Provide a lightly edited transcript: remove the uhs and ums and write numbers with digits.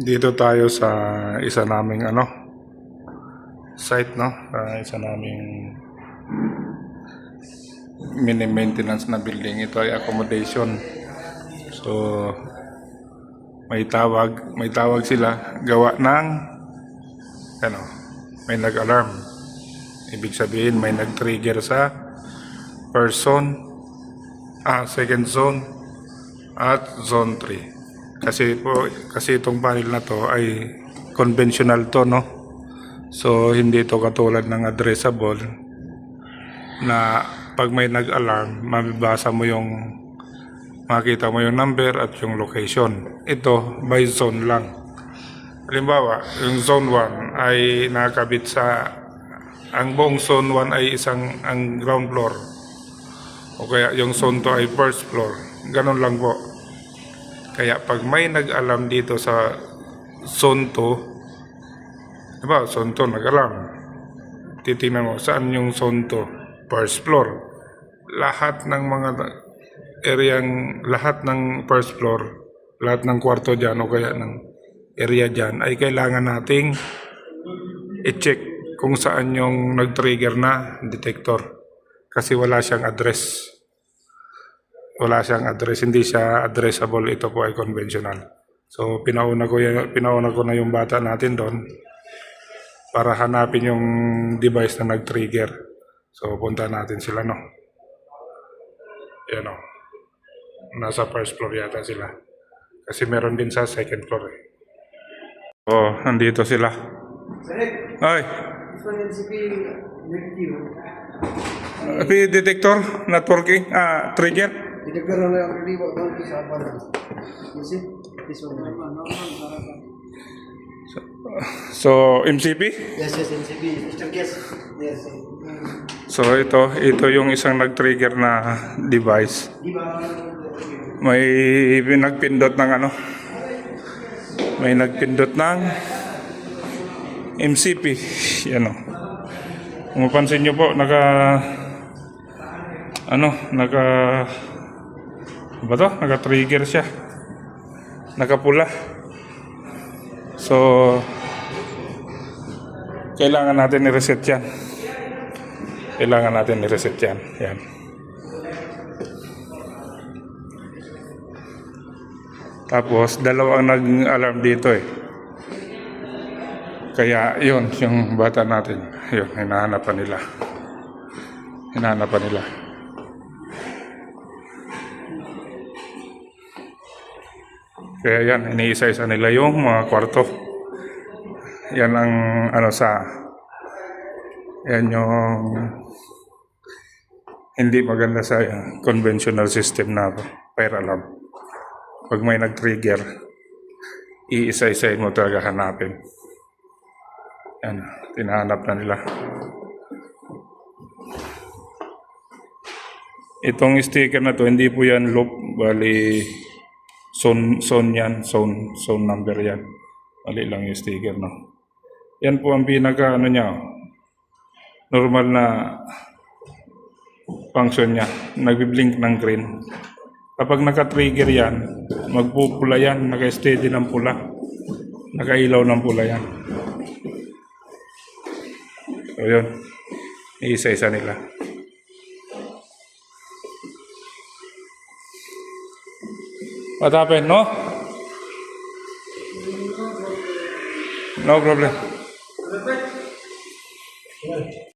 Dito tayo sa isa naming site, no? Isa naming mini maintenance na building. Ito ay accommodation. So may tawag sila gawa ng may nag-alarm. Ibig sabihin may nag-trigger sa first zone, second zone at zone 3. Kasi itong panel na to ay conventional to, no? So hindi to katulad ng addressable na pag may nag-alarm, makita mo yung number at yung location. Ito by zone lang. Halimbawa, yung zone 1 ay nakakabit ang buong zone 1 ay ang ground floor. O kaya yung zone 2 ay first floor. Ganun lang po. Kaya pag may nag-alarm dito sa zone 2, diba, zone 2 nag-alarm. Titingnan mo, saan yung zone 2? First floor. Lahat ng first floor, lahat ng kwarto dyan o kaya ng area dyan ay kailangan nating i-check kung saan yung nag-trigger na detector. Kasi wala siyang address. Hindi siya addressable. Ito po ay conventional. So pinauna ko na yung bata natin doon para hanapin yung device na nag-trigger. So punta natin sila, no. Yan, no. Nasa first floor yata sila. Kasi meron din sa second floor eh. So nandito sila. Ay. Detector not working. Trigger. Detector na lang already po doon sa apa na. You see? This one. So MCP? Yes, MCP. Mr. Guess. Yes. So ito yung isang nag-trigger na device. May nagpindot ng May nagpindot ng MCP. Yan o. Kung mapansin nyo po, naka-trigger siya. Nakapula. So kailangan natin i-reset yan. Yan. Tapos dalawang nag-alarm dito eh. Kaya yun, yung bata natin, yun, hinahanapan nila. Kaya yan, iniisa-isa nila yung mga kwarto. Yan ang yan yung hindi maganda sa conventional system na fire alarm. Pag may nag-trigger, iisa-isain mo talaga hanapin. Yan, tinahanap na nila. Itong sticker na to, hindi po yan loop, bali zone yan, zone number yan. Bali lang yung sticker, no. Yan po ang pinaka niya, normal na function niya, nagbi-blink ng green. Kapag naka-trigger yan, magpupula yan, naka-steady ng pula, nakailaw ng pula yan. So yun, isa-isa nila. What happened? No? No problem.